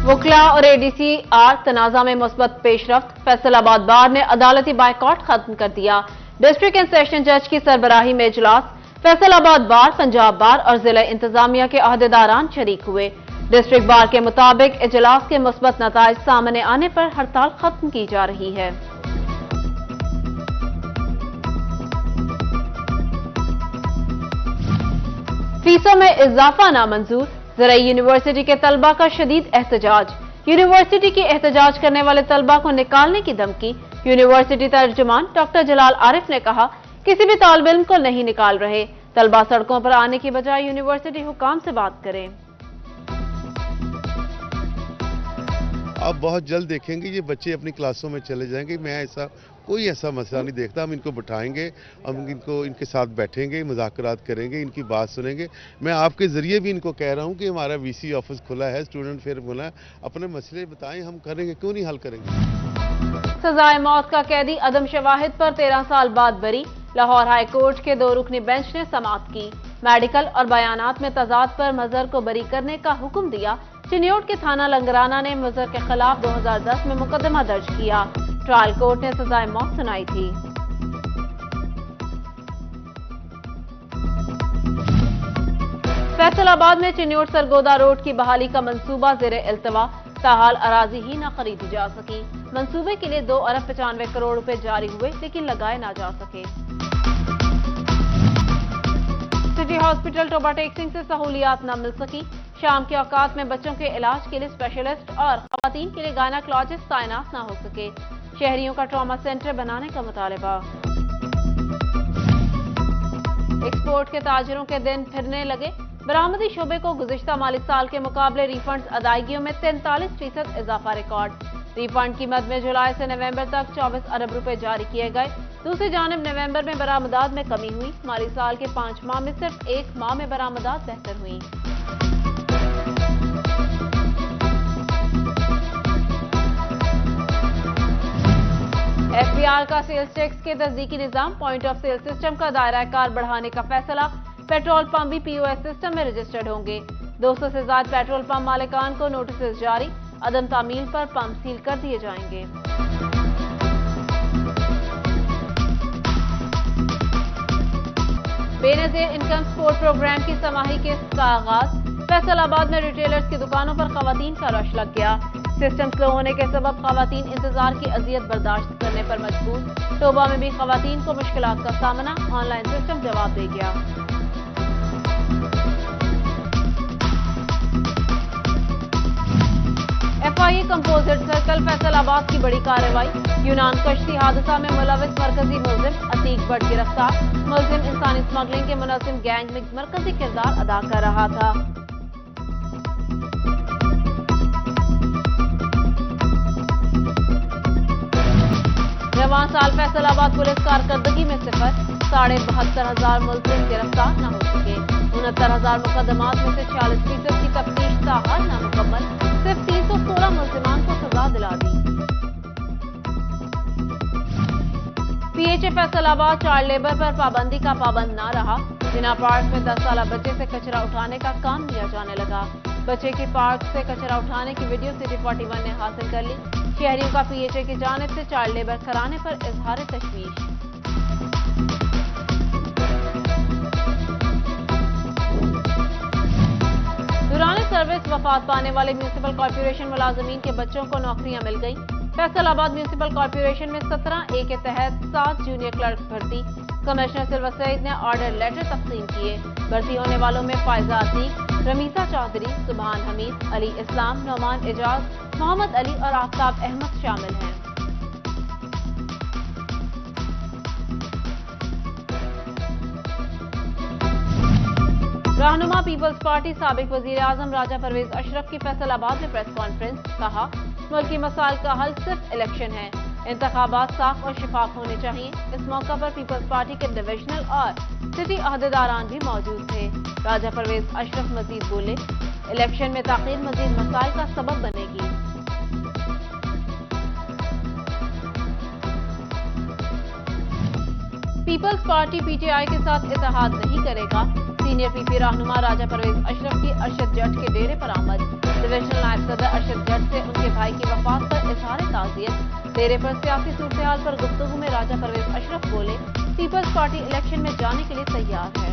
वकला और ADC are तनाज़ा में मुस्बत पेशरफ्त। फैसलाबाद बार ने अदालती बाइकॉट खत्म कर दिया। डिस्ट्रिक्ट एंड सेशन जज की सरबराही में इजलास। फैसलाबाद बार, पंजाब बार और जिला इंतजामिया के अहदेदारान शरीक हुए। डिस्ट्रिक्ट बार के मुताबिक इजलास के मुस्बत नताइज सामने आने पर हड़ताल खत्म की जा रही है। फीसों में इजाफा नामंजूर। ज़राई यूनिवर्सिटी के तलबा का शदीद एहतजाज। यूनिवर्सिटी की एहतजाज करने वाले तलबा को निकालने की धमकी। यूनिवर्सिटी तर्जुमान डॉक्टर जलाल आरिफ ने कहा, किसी भी तालिब इल्म को नहीं निकाल रहे। तलबा सड़कों पर आने की बजाय यूनिवर्सिटी हुकाम से बात करें। आप बहुत जल्द देखेंगे ये बच्चे अपनी क्लासों में चले जाएंगे। मैं कोई ऐसा मसला नहीं देखता। हम इनको बिठाएंगे, हम इनके साथ बैठेंगे, मुज़ाकरात करेंगे, इनकी बात सुनेंगे। मैं आपके ज़रिए भी इनको कह रहा हूँ कि हमारा वीसी ऑफिस खुला है, स्टूडेंट फेयर खुला है, अपने मसले बताएं, हम करेंगे, क्यों नहीं हल करेंगे। सजाए मौत का कैदी अदम शवाहिद पर 13 साल बाद बरी। लाहौर हाई कोर्ट के 2 रुकनी बेंच ने समाअत की। मेडिकल और बयानात में तजाद पर मजहर को बरी करने का हुक्म दिया। चिन्योट के थाना लंगराना ने मजहर के खिलाफ 2010 में मुकदमा दर्ज किया। ट्रायल कोर्ट ने सजाए मौत सुनाई थी। फैसलाबाद में चिन्योट सरगोदा रोड की बहाली का मंसूबा ज़ेरे इल्तवा। ताहाल अराजी ही न खरीदी जा सकी। मंसूबे के लिए 2 अरब 95 करोड़ रुपए जारी हुए, लेकिन लगाए ना जा सके। सिटी हॉस्पिटल टोबा टेक्सिंग से सहूलियात न मिल सकी। शाम के औकात में बच्चों के इलाज के लिए स्पेशलिस्ट और खवातीन के लिए गायनाकोलॉजिस्ट तैनात न हो सके। शहरियों का ट्रॉमा सेंटर बनाने का मुतालबा। एक्सपोर्ट के ताजरों के दिन फिरने लगे। बरामदी शोबे को गुज़िश्ता माली साल के मुकाबले रिफंड अदायगियों में 43% इजाफा रिकॉर्ड। रिफंड कीमत में जुलाई से नवंबर तक 24 अरब रुपए जारी किए गए। दूसरी जानिब नवंबर में बरामदात में कमी हुई। माली साल के 5 माह में सिर्फ 1 माह में बरामदात बेहतर हुई। एफबीआर का सेल्स टैक्स के तस्दीकी निजाम। पॉइंट ऑफ सेल सिस्टम का दायरा कार बढ़ाने का फैसला। पेट्रोल पंप भी पीओएस सिस्टम में रजिस्टर्ड होंगे। 200 से ज्यादा पेट्रोल पंप मालिकान को नोटिस जारी। अदम तामील पर पंप सील कर दिए जाएंगे। बेनजीर इनकम सपोर्ट प्रोग्राम की समाही किस्त का आगाज। फैसलाबाद में रिटेलर्स की दुकानों पर खवातीन का रश लग गया। सिस्टम स्लो होने के सबब खवातीन इंतजार की अजियत बर्दाश्त करने पर मजबूर। टोबा में भी खवातीन को मुश्किलात का सामना। ऑनलाइन सिस्टम जवाब दे गया। एफआईए कंपोजिट सर्कल फैसलाबाद की बड़ी कार्रवाई। यूनान कश्ती हादसा में मुलविस मरकजी मुलजिम अतीक भट्ट गिरफ्तार। मुलजिम इंसानी स्मगलिंग के मुनज़्ज़िम गैंग में मरकजी किरदार अदा कर रहा था। रवां साल फैसलाबाद पुलिस कारकर्दगी में 72,500 मुलजिम गिरफ्तार न हो सके। 69,000 मुकदमात में से 46% की तफ्तीश ताहाल नामुकम्मल। सिर्फ 316 मुलजिमान को सजा दिला दी। पीएचए फैसलाबाद चाइल्ड लेबर पर पाबंदी का पाबंद न रहा। जिना पार्क में 10 साल बच्चे से कचरा उठाने का काम लिया जाने लगा। बच्चे की पार्क से कचरा उठाने की वीडियो सिटी 41 ने हासिल कर ली। शहरियों का पीएचए की जानिब से चाइल्ड लेबर कराने पर इजहार तशवीश। दौरान सर्विस वफात पाने वाले म्यूनिसिपल कॉर्पोरेशन मुलाजमीन के बच्चों को नौकरियां मिल गई। फैसलाबाद म्यूनिसिपल कॉर्पोरेशन में 17A के तहत 7 जूनियर क्लर्क भर्ती। कमिश्नर सिल्वर सईद ने ऑर्डर लेटर तकसीम किए। भर्ती होने वालों में फायजा अतीक, रमीसा चौधरी, सुभान हमीद, अली इस्लाम, नौमान एजाज, मोहम्मद अली और आफ्ताब अहमद शामिल हैं। रहनुमा पीपल्स पार्टी साबिक वजीर आजम राजा परवेज अशरफ की फैसलाबाद में प्रेस कॉन्फ्रेंस। कहा, मुल्की मसाइल का हल सिर्फ इलेक्शन है। इंतखाबात साफ और शिफाफ होने चाहिए। इस मौका पर पीपल्स पार्टी के डिविजनल और सिटी अहदेदारान भी मौजूद थे। राजा परवेज अशरफ मजीद बोले, इलेक्शन में ताखीर मजीद मसाइल का सबब बनेगी। पीपल्स पार्टी पीटीआई के साथ इत्तेहाद नहीं करेगा। सीनियर पीपी रहनुमा राजा परवेज अशरफ की अरशद जट के डेरे पर आमद। डिविजनल नायब सदर अरशद जट से उनके भाई की वफात पर इजहार ताज़ियत। डेरे पर सियासी सूरत-ए-हाल पर गुफ्तगू में राजा परवेज अशरफ बोले, पीपल्स पार्टी इलेक्शन में जाने के लिए तैयार है।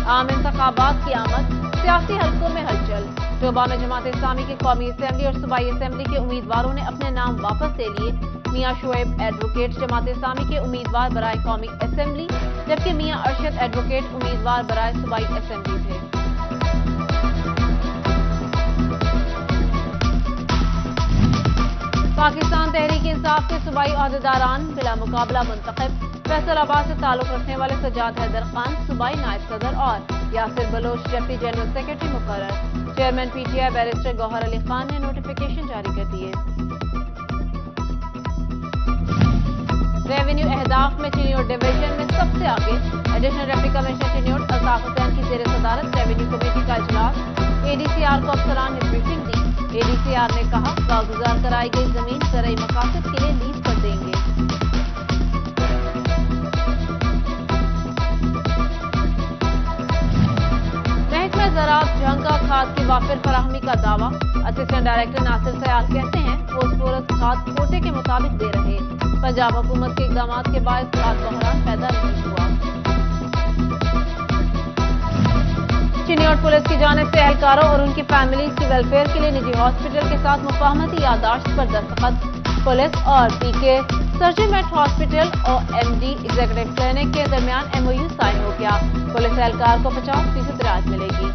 आम इंतखाबात की आमद, सियासी हलकों में हलचल। टोबा में जमात इस्लामी की कौमी असेंबली और सूबाई असेंबली के उम्मीदवारों ने अपने नाम वापस ले लिए। मियां शोएब एडवोकेट जमात इस्लामी के उम्मीदवार बराए कौमी असेंबली, जबकि मियां अरशद एडवोकेट उम्मीदवार बराए सूबाई असेंबली थे। पाकिस्तान तहरीक इंसाफ के सूबाई अहदेदारान बिला मुकाबला मुंतखब। फैसलाबाद से ताल्लुक रखने वाले सज्जाद हैदर खान सूबाई नायब सदर और Yasir Baloch deputy general secretary मुकर्रर। चेयरमैन पीटीआई बैरिस्टर गौहर अली खान ने नोटिफिकेशन जारी कर दिए। रेवेन्यू अहदाफ में चिन्योट डिवीजन में सबसे आगे। Additional deputy commissioner Chiniot Altaf Hussain की जेर सदारत रेवेन्यू कमेटी का इजलास। एडीसीआर को अफसरान ने ब्रीफिंग दी। एडीसीआर ने कहा, वागुजार कराई गई जमीन ज़राई मकासद के लिए लीज पर देंगे। महकमा ज़राअत झंगा खाद की वाफिर फराहमी का दावा। असिस्टेंट डायरेक्टर नासिर सयाल कहते हैं, फोस्फोरस खाद कोटे के मुताबिक दे रहे। पंजाब हुकूमत के इकदाम के बाद खाद बहरान पैदा नहीं हुआ। चिन्योट पुलिस की जानिब से एहलकारों और उनकी फैमिलीज की वेलफेयर के लिए निजी हॉस्पिटल के साथ मुफाहमती याददाश्त पर दस्तखत। पुलिस और पीके सर्जन मेट हॉस्पिटल और एमडी एग्जीक्यूटिव क्लिनिक के दरमियान एमओयू साइन हो गया। पुलिस एहलकार को 50% रियायत मिलेगी।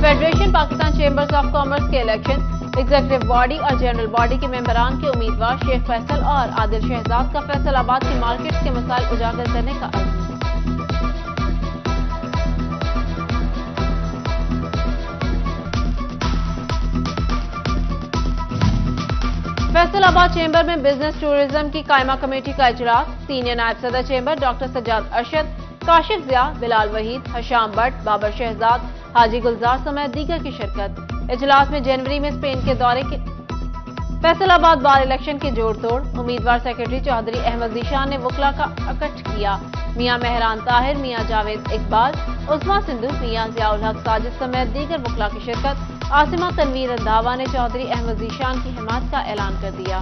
Federation Pakistan chambers of commerce के इलेक्शन। एग्जीक्यूटिव बॉडी और जनरल बॉडी के मेंबरान के उम्मीदवार शेख फैसल और आदिल शहजाद का फैसलाबाद की मार्केट के मसाइल उजागर करने का अज़्म। फैसलाबाद चेंबर में बिजनेस टूरिज्म की कायमा कमेटी का इजलास। सीनियर नायब सदर चेंबर डॉक्टर सज्जाद अरशद, काशिफ ज़िया, बिलाल वहीद, हशाम भट्ट, बाबर शहजाद, हाजी गुलजार समेत दीगर की शिरकत। इजलास में जनवरी में स्पेन के दौरे के फैसलाबाद बार इलेक्शन के जोड़ तोड़। उम्मीदवार सेक्रेटरी चौधरी अहमद जीशान ने वकला का अकट किया। मियां मेहरान ताहिर, मियां जावेद इकबाल, उस्मा सिंधु, मियां ज़ियाउल हक साजिद समेत दीगर वकला की शिरकत। आसिमा तनवीर रंधावा ने चौधरी अहमद जीशान की हिमायत का ऐलान कर दिया।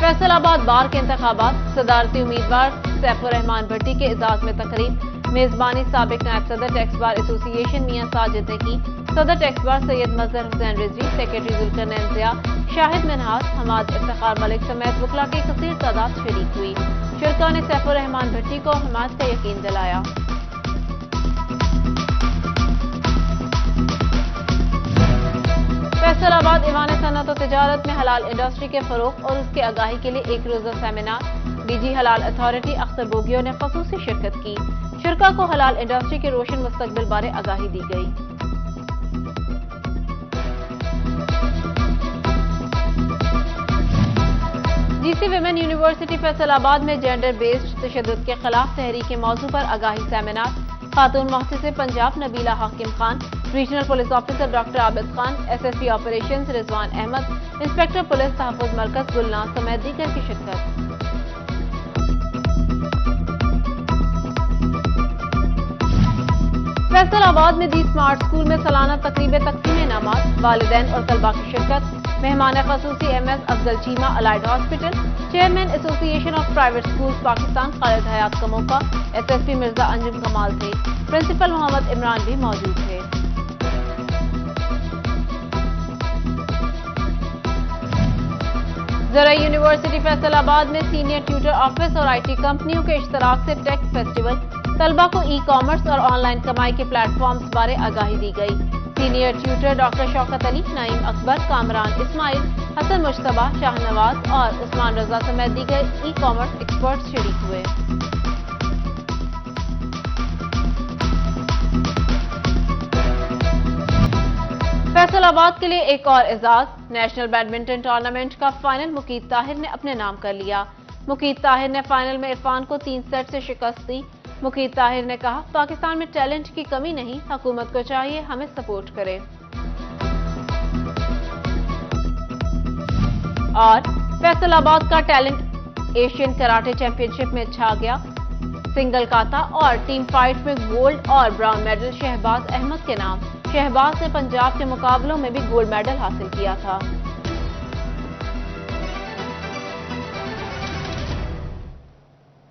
फैसलाबाद बार के इंतखाबात। सदारती उम्मीदवार सैफुर रहमान भट्टी के एजाज में तकरीब। मेजबानी साबिक नायब सदर टैक्स बार एसोसिएशन मियां साजिद ने की। सदर टैक्स बार सैयद मजहर हुसैन रिजवी, सेक्रेटरी जुल्करनैन ज़िया, शाहिद मिनहास, हमाद इफ्तिखार मलिक समेत वकला की कसीर तादाद शरीक हुई। शुरका ने सैफुर रहमान भट्टी को हिमायत का यकीन दिलाया। फैसलाबाद ईवान सनअत और तिजारत में हलाल इंडस्ट्री के फरोग और उसके आगाही के लिए एक रोजा सेमिनार। डीजी हलाल अथॉरिटी अख्तर बोगियो ने खसूसी शिरकत की। शुरका को हलाल इंडस्ट्री के रोशन मुस्तकबिल बारे आगाही दी गई। जीसी विमेन यूनिवर्सिटी फैसलाबाद में जेंडर बेस्ड तशद्दुद के खिलाफ तहरीक के मौजू पर आगाही सेमिनार। खातून मुहतसिब Punjab Nabila Hakim Khan, regional police officer doctor Abid Khan, SSP operations Rizwan Ahmad, inspector police तहफ़्फ़ुज़ मरकज गुलनाज समेत दीगर की शिरकत। फैसलाबाद में दी स्मार्ट स्कूल में सालाना तकरीब तकसीम इनामात। वालिदैन और तलबा की शिरकत। मेहमान खसूसी MS Afzal Cheema allied hospital, chairman association of private schools Pakistan Khalid Hayat का मौका। एसएसपी मिर्जा अंजुम कमाल थे। प्रिंसिपल मोहम्मद इमरान भी मौजूद थे। ज़राई यूनिवर्सिटी फैसलाबाद में सीनियर ट्यूटर ऑफिस और आईटी कंपनियों के इश्तराक से टेक फेस्टिवल। तलबा को ई कॉमर्स और ऑनलाइन कमाई के प्लेटफॉर्म्स बारे आगाही दी गई। Senior tutor doctor Shaukat Ali, Naeem Akbar, Kamran Ismail, Hasan Mujtaba, Shahnawaz और उस्मान रजा समेत दीगर ई कॉमर्स एक्सपर्ट्स शरीक हुए। फैसलाबाद के लिए एक और एजाज। नेशनल बैडमिंटन टूर्नामेंट का फाइनल मुकीत ताहिर ने अपने नाम कर लिया। मुकीत ताहिर ने फाइनल में इरफान को 3 सेट से शिकस्त दी। मुकीत ताहिर ने कहा, पाकिस्तान में टैलेंट की कमी नहीं, हुकूमत को चाहिए हमें सपोर्ट करे। और फैसलाबाद का टैलेंट एशियन कराटे चैंपियनशिप में छा गया। सिंगल काता और टीम फाइट में गोल्ड और ब्राउन मेडल शहबाज अहमद के नाम। शहबाज ने पंजाब के मुकाबलों में भी गोल्ड मेडल हासिल किया था।